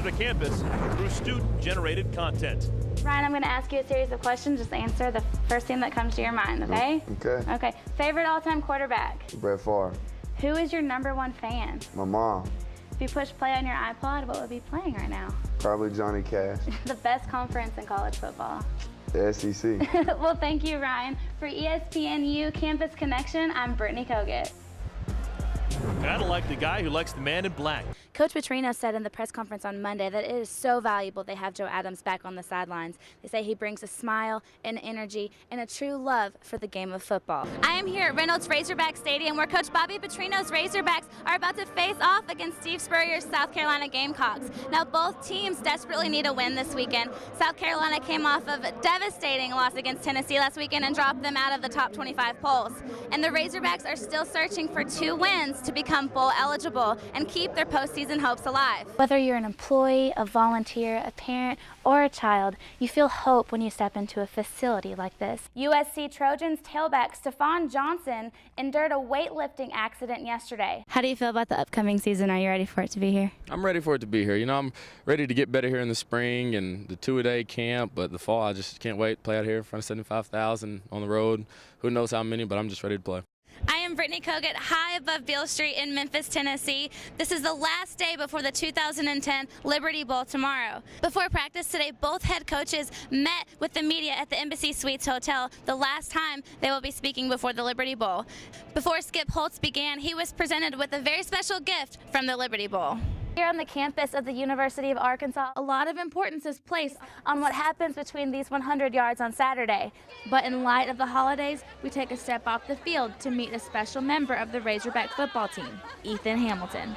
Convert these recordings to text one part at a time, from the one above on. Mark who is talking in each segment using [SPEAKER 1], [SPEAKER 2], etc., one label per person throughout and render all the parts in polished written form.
[SPEAKER 1] closer to campus through student-generated content.
[SPEAKER 2] Ryan, I'm going to ask you a series of questions. Just answer the first thing that comes to your mind, okay?
[SPEAKER 3] Okay.
[SPEAKER 2] Okay. Favorite all-time quarterback?
[SPEAKER 3] Brett Favre.
[SPEAKER 2] Who is your #1 fan?
[SPEAKER 3] My mom.
[SPEAKER 2] If you push play on your iPod, what would be playing right now?
[SPEAKER 3] Probably Johnny Cash.
[SPEAKER 2] The best conference in college football.
[SPEAKER 3] The SEC.
[SPEAKER 2] Well, thank you, Ryan. For ESPNU Campus Connection, I'm Brittany Kogut.
[SPEAKER 1] Kinda like the guy who likes the man in black.
[SPEAKER 2] Coach Petrino said in the press conference on Monday that it is so valuable they have Joe Adams back on the sidelines. They say he brings a smile and energy and a true love for the game of football. I am here at Reynolds Razorback Stadium where Coach Bobby Petrino's Razorbacks are about to face off against Steve Spurrier's South Carolina Gamecocks. Now both teams desperately need a win this weekend. South Carolina came off of a devastating loss against Tennessee last weekend and dropped them out of the top 25 polls. And the Razorbacks are still searching for 2 wins to become bowl eligible and keep their postseason hopes alive. Whether you're an employee, a volunteer, a parent, or a child, you feel hope when you step into a facility like this. USC Trojans tailback Stephon Johnson endured a weightlifting accident yesterday. How do you feel about the upcoming season? Are you ready for it to be here?
[SPEAKER 4] I'm ready for it to be here. You know, I'm ready to get better here in the spring and the 2-a-day camp, but the fall, I just can't wait to play out here in front of 75,000 on the road. Who knows how many, but I'm just ready to play.
[SPEAKER 2] I am Brittany Kogut, high above Beale Street in Memphis, Tennessee. This is the last day before the 2010 Liberty Bowl tomorrow. Before practice today, both head coaches met with the media at the Embassy Suites Hotel, the last time they will be speaking before the Liberty Bowl. Before Skip Holtz began, he was presented with a very special gift from the Liberty Bowl. Here on the campus of the University of Arkansas, a lot of importance is placed on what happens between these 100 yards on Saturday. But in light of the holidays, we take a step off the field to meet a special member of the Razorback football team, Ethan Hamilton.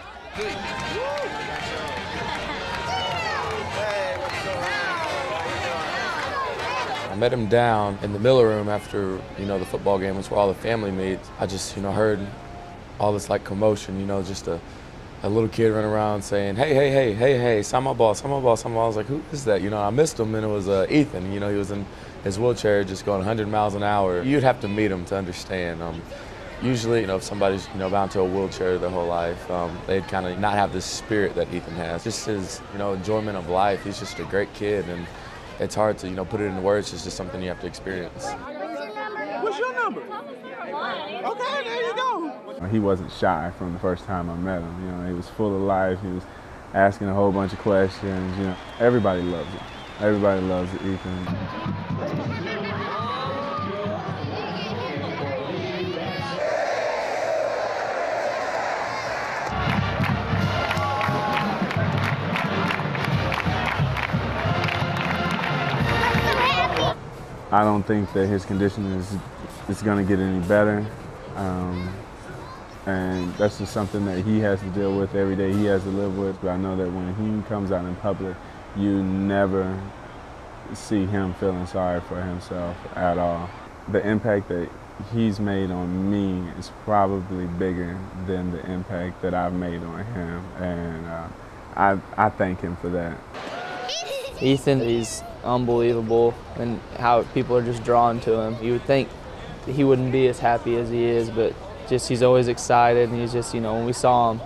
[SPEAKER 4] I met him down in the Miller Room after, the football game was where all the family meets. I just, heard all this commotion, just a little kid running around saying, hey, sign my ball, sign my ball, sign my ball. I was like, who is that? I missed him, and it was Ethan. He was in his wheelchair just going 100 miles an hour. You'd have to meet him to understand. Usually, if somebody's, bound to a wheelchair their whole life, they'd kind of not have the spirit that Ethan has. Just his, enjoyment of life. He's just a great kid, and it's hard to, put it into words. It's just something you have to experience.
[SPEAKER 5] What's your number? Okay, there you go. He wasn't shy from the first time I met him. He was full of life. He was asking a whole bunch of questions. Everybody loves him. Everybody loves Ethan. I don't think that his condition is going to get any better. And that's just something that he has to deal with every day. He has to live with. But I know that when he comes out in public, you never see him feeling sorry for himself at all. The impact that he's made on me is probably bigger than the impact that I've made on him. And I thank him for that.
[SPEAKER 6] Ethan is unbelievable, and how people are just drawn to him. You would think he wouldn't be as happy as he is, but just he's always excited, and he's just, when we saw him,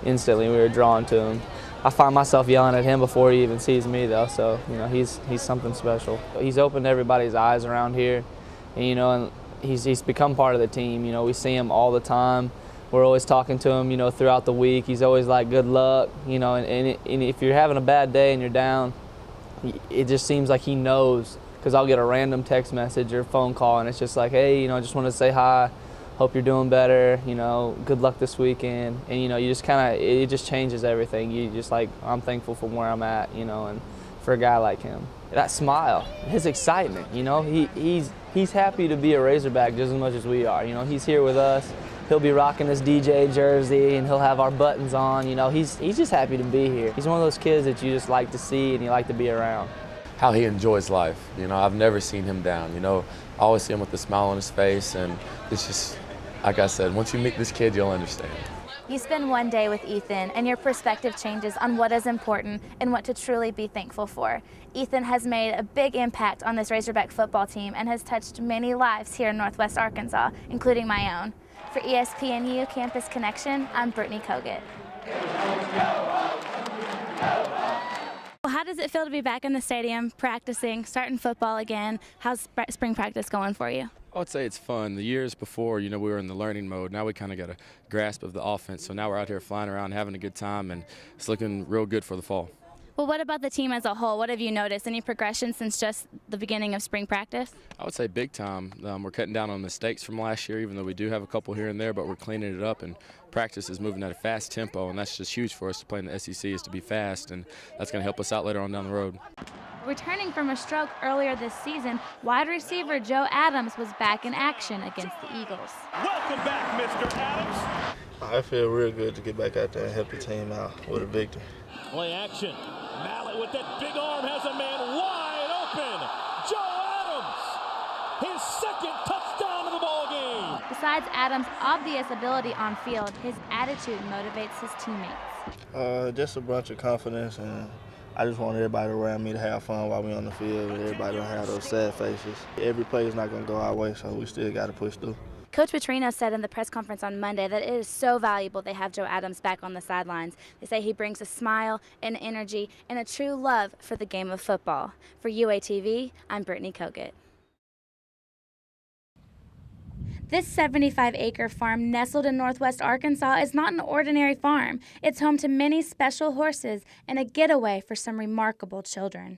[SPEAKER 6] instantly we were drawn to him. I find myself yelling at him before he even sees me, though, so, he's something special. He's opened everybody's eyes around here, and, and he's become part of the team. We see him all the time. We're always talking to him, throughout the week. He's always like, good luck, and if you're having a bad day and you're down, it just seems like he knows, because I'll get a random text message or phone call, and it's just like, hey, I just want to say hi, hope you're doing better, good luck this weekend, and you just kind of, it just changes everything. You just like, I'm thankful for where I'm at, and for a guy like him. That smile, his excitement, he's happy to be a Razorback just as much as we are. He's here with us. He'll be rocking his DJ jersey, and he'll have our buttons on. He's just happy to be here. He's one of those kids that you just like to see and you like to be around.
[SPEAKER 4] How he enjoys life. I've never seen him down. I always see him with a smile on his face, and it's just, like I said, once you meet this kid, you'll understand.
[SPEAKER 2] You spend one day with Ethan, and your perspective changes on what is important and what to truly be thankful for. Ethan has made a big impact on this Razorback football team and has touched many lives here in Northwest Arkansas, including my own. For ESPNU Campus Connection, I'm Brittany Kogut. Well, how does it feel to be back in the stadium, practicing, starting football again? How's spring practice going for you?
[SPEAKER 4] I would say it's fun. The years before, we were in the learning mode. Now we kind of got a grasp of the offense. So now we're out here flying around, having a good time, and it's looking real good for the fall.
[SPEAKER 2] Well, what about the team as a whole? What have you noticed? Any progression since just the beginning of spring practice?
[SPEAKER 4] I would say big time. We're cutting down on mistakes from last year, even though we do have a couple here and there, but we're cleaning it up, and practice is moving at a fast tempo, and that's just huge for us to play in the SEC, is to be fast, and that's going to help us out later on down the road.
[SPEAKER 2] Returning from a stroke earlier this season, wide receiver Joe Adams was back in action against the Eagles.
[SPEAKER 1] Welcome back, Mr. Adams.
[SPEAKER 7] I feel real good to get back out there and help the team out with a victory.
[SPEAKER 1] Play action. Mallet with that big arm has a man wide open. Joe Adams, his second touchdown of the ball game.
[SPEAKER 2] Besides Adams' obvious ability on field, his attitude motivates his teammates.
[SPEAKER 7] Just a bunch of confidence, and I just want everybody around me to have fun while we're on the field, and everybody don't have those sad faces. Every play is not going to go our way, so we still got to push through.
[SPEAKER 2] Coach Brittany said in the press conference on Monday that it is so valuable they have Joe Adams back on the sidelines. They say he brings a smile and energy and a true love for the game of football. For UATV, I'm Brittany Kogut. This 75-acre farm nestled in northwest Arkansas is not an ordinary farm. It's home to many special horses and a getaway for some remarkable children.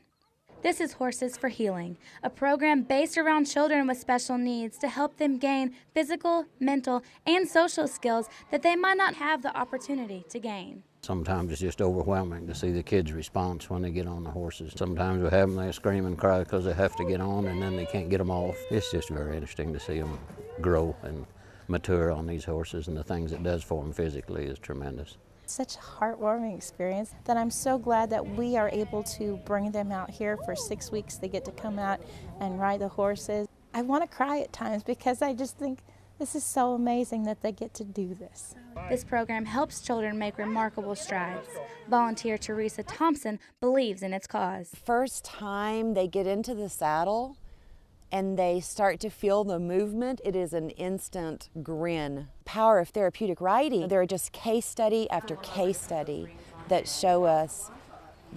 [SPEAKER 2] This is Horses for Healing, a program based around children with special needs to help them gain physical, mental, and social skills that they might not have the opportunity to gain.
[SPEAKER 8] Sometimes it's just overwhelming to see the kids' response when they get on the horses. Sometimes we have them, they scream and cry because they have to get on and then they can't get them off. It's just very interesting to see them grow and mature on these horses, and the things it does for them physically is tremendous.
[SPEAKER 9] Such a heartwarming experience that I'm so glad that we are able to bring them out here for 6 weeks. They get to come out and ride the horses. I want to cry at times because I just think this is so amazing that they get to do this.
[SPEAKER 2] This program helps children make remarkable strides. Volunteer Teresa Thompson believes in its cause.
[SPEAKER 10] First time they get into the saddle and they start to feel the movement, it is an instant grin. Power of therapeutic riding. There are just case study after case study that show us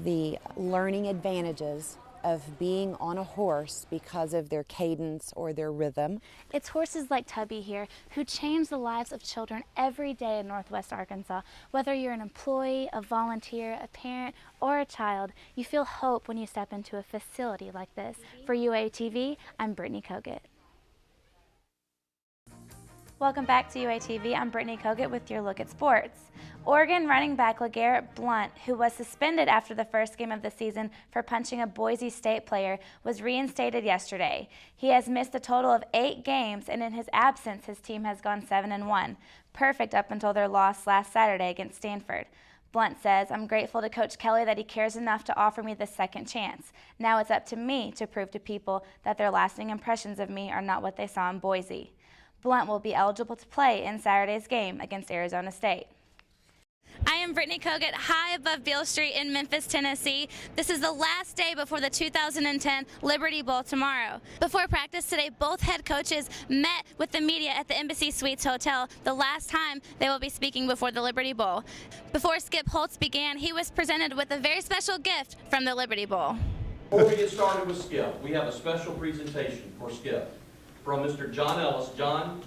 [SPEAKER 10] the learning advantages of being on a horse because of their cadence or their rhythm.
[SPEAKER 2] It's horses like Tubby here who change the lives of children every day in northwest Arkansas. Whether you're an employee, a volunteer, a parent, or a child, you feel hope when you step into a facility like this. For UATV, I'm Brittany Kogut. Welcome back to UATV. I'm Brittany Kogut with your look at sports. Oregon running back LeGarrette Blount, who was suspended after the first game of the season for punching a Boise State player, was reinstated yesterday. He has missed a total of 8 games, and in his absence, his team has gone 7-1. Perfect up until their loss last Saturday against Stanford. Blount says, "I'm grateful to Coach Kelly that he cares enough to offer me this second chance. Now it's up to me to prove to people that their lasting impressions of me are not what they saw in Boise." Blount will be eligible to play in Saturday's game against Arizona State. I am Brittany Kogut, high above Beale Street in Memphis, Tennessee. This is the last day before the 2010 Liberty Bowl tomorrow. Before practice today, both head coaches met with the media at the Embassy Suites Hotel, the last time they will be speaking before the Liberty Bowl. Before Skip Holtz began, he was presented with a very special gift from the Liberty Bowl.
[SPEAKER 11] Before we get started with Skip, we have a special presentation for Skip from Mr. John Ellis. John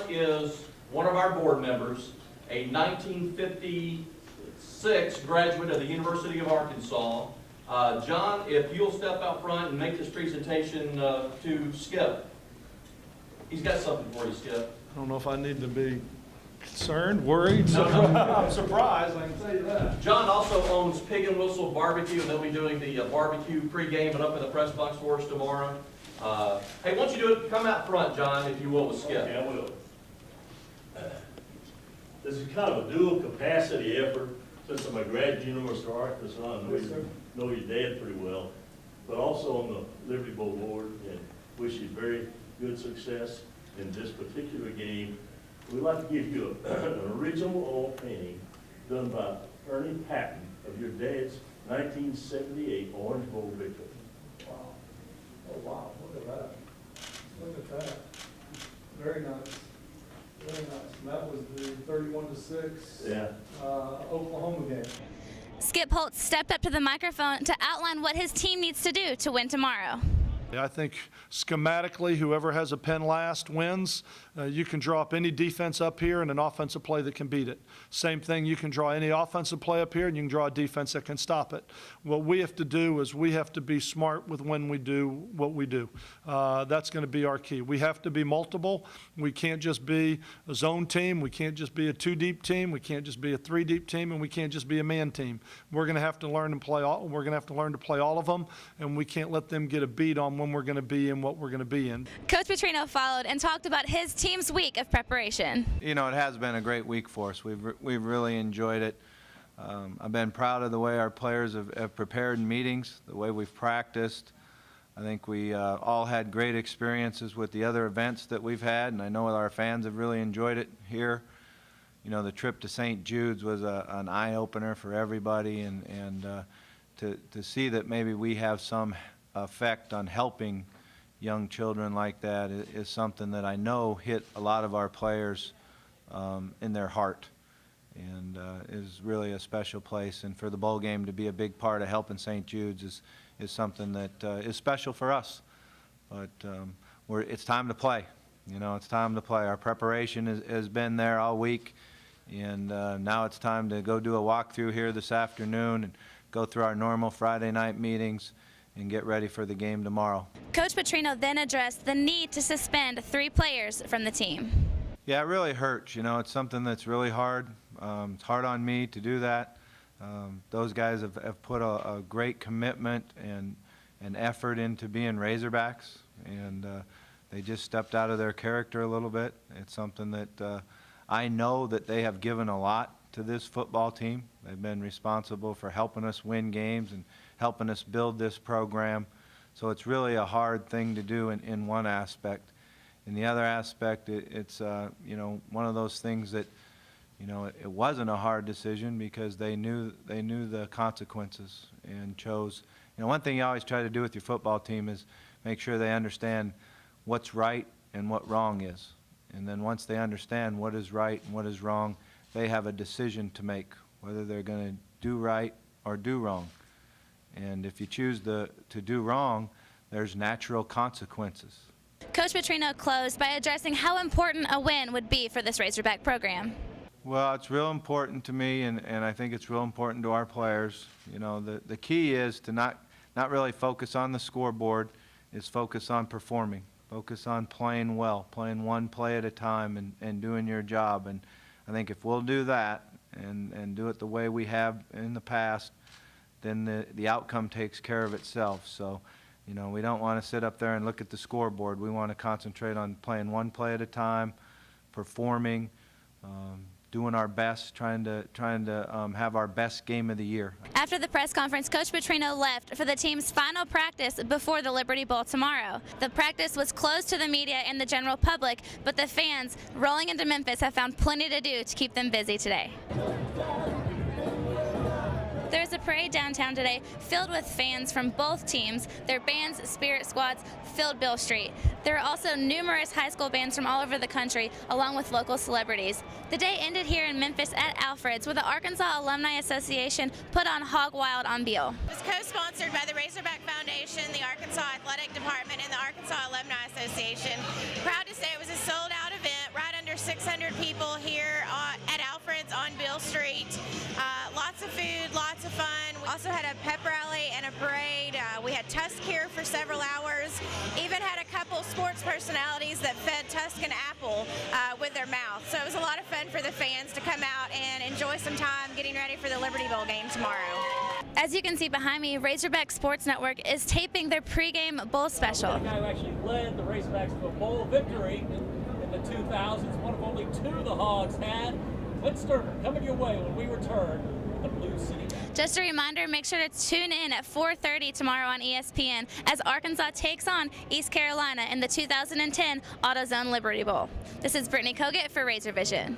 [SPEAKER 11] is one of our board members, a 1956 graduate of the University of Arkansas. John, if you'll step out front and make this presentation to Skip. He's got something for you, Skip.
[SPEAKER 12] I don't know if I need to be concerned, worried. I'm surprised, I can tell you that.
[SPEAKER 11] John also owns Pig and Whistle Barbecue, and they'll be doing the barbecue pregame and up in the press box for us tomorrow. Hey, why don't you do it? Come out front, John, if you will, with Skip.
[SPEAKER 13] Okay, I will. This is kind of a dual capacity effort. Since I'm a graduate University of Arkansas, I know your dad pretty well, but also on the Liberty Bowl board, and wish you very good success in this particular game. We'd like to give you an original oil painting done by Ernie Patton of your dad's 1978 Orange Bowl victory.
[SPEAKER 12] Wow. Oh, wow. Look at that. Look at that. Very nice. Very nice. And that was the 31-6 Oklahoma game.
[SPEAKER 2] Skip Holtz stepped up to the microphone to outline what his team needs to do to win tomorrow.
[SPEAKER 14] I think schematically, whoever has a pen last wins. You can draw up any defense up here and an offensive play that can beat it. Same thing, you can draw any offensive play up here and you can draw a defense that can stop it. What we have to do is we have to be smart with when we do what we do. That's going to be our key. We have to be multiple. We can't just be a zone team. We can't just be a 2-deep team. We can't just be a 3-deep team, and we can't just be a man team. We're going to have to learn to play all. We're going to have to learn to play all of them, and we can't let them get a beat on when we're going to be in what we're going to be in.
[SPEAKER 2] Coach Petrino followed and talked about his team's week of preparation.
[SPEAKER 15] You know, it has been a great week for us. We've really enjoyed it. I've been proud of the way our players have prepared in meetings, the way we've practiced. I think we all had great experiences with the other events that we've had, and I know our fans have really enjoyed it here. You know, the trip to St. Jude's was an eye-opener for everybody, and to see that maybe we have some effect on helping young children like that is something that I know hit a lot of our players in their heart, and is really a special place. And for the bowl game to be a big part of helping St. Jude's is something that is special for us. But it's time to play. You know, it's time to play. Our preparation has been there all week, and now it's time to go do a walkthrough here this afternoon and go through our normal Friday night meetings and get ready for the game tomorrow.
[SPEAKER 2] Coach Petrino then addressed the need to suspend 3 players from the team.
[SPEAKER 15] Yeah, it really hurts. You know, it's something that's really hard. It's hard on me to do that. Those guys have put a great commitment and effort into being Razorbacks, and they just stepped out of their character a little bit. It's something that I know that they have given a lot to this football team. They've been responsible for helping us win games and helping us build this program. So it's really a hard thing to do in one aspect. In the other aspect, it's you know, one of those things that, you know, it wasn't a hard decision because they knew the consequences and chose. You know, one thing you always try to do with your football team is make sure they understand what's right and what wrong is. And then once they understand what is right and what is wrong, they have a decision to make, whether they're going to do right or do wrong. And if you choose to do wrong, there's natural consequences.
[SPEAKER 2] Coach Petrino closed by addressing how important a win would be for this Razorback program.
[SPEAKER 15] Well, it's real important to me, and I think it's real important to our players. You know, the key is to not really focus on the scoreboard, is focus on performing, focus on playing well, playing one play at a time and doing your job. And I think if we'll do that and do it the way we have in the past, then the outcome takes care of itself. So, you know, we don't want to sit up there and look at the scoreboard. We want to concentrate on playing one play at a time, performing, doing our best, trying to have our best game of the year.
[SPEAKER 2] After the press conference, Coach Petrino left for the team's final practice before the Liberty Bowl tomorrow. The practice was closed to the media and the general public, but the fans rolling into Memphis have found plenty to do to keep them busy today. There's a parade downtown today filled with fans from both teams. Their bands, spirit squads filled Beale Street. There are also numerous high school bands from all over the country, along with local celebrities. The day ended here in Memphis at Alfred's, where the Arkansas Alumni Association put on Hog Wild on Beale.
[SPEAKER 16] It was co-sponsored by the Razorback Foundation, the Arkansas Athletic Department, and the Arkansas Alumni Association. Proud to say it was a sold-out event, right under 600 people here at Alfred's on Beale Street. Lots of food, lots of fun. We also had a pep rally and a parade. We had Tusk here for several hours. Even had a couple sports personalities that fed Tusk an apple with their mouth. So it was a lot of fun for the fans to come out and enjoy some time getting ready for the Liberty Bowl game tomorrow.
[SPEAKER 2] As you can see behind me, Razorback Sports Network is taping their pregame bowl special.
[SPEAKER 1] The guy who actually led the Razorbacks to a bowl victory in the 2000s, one of only 2 the Hogs had. Clint Sterner coming your way when we return with the Blue City.
[SPEAKER 2] Just a reminder, make sure to tune in at 4:30 tomorrow on ESPN as Arkansas takes on East Carolina in the 2010 AutoZone Liberty Bowl. This is Brittany Kogut for Razor Vision.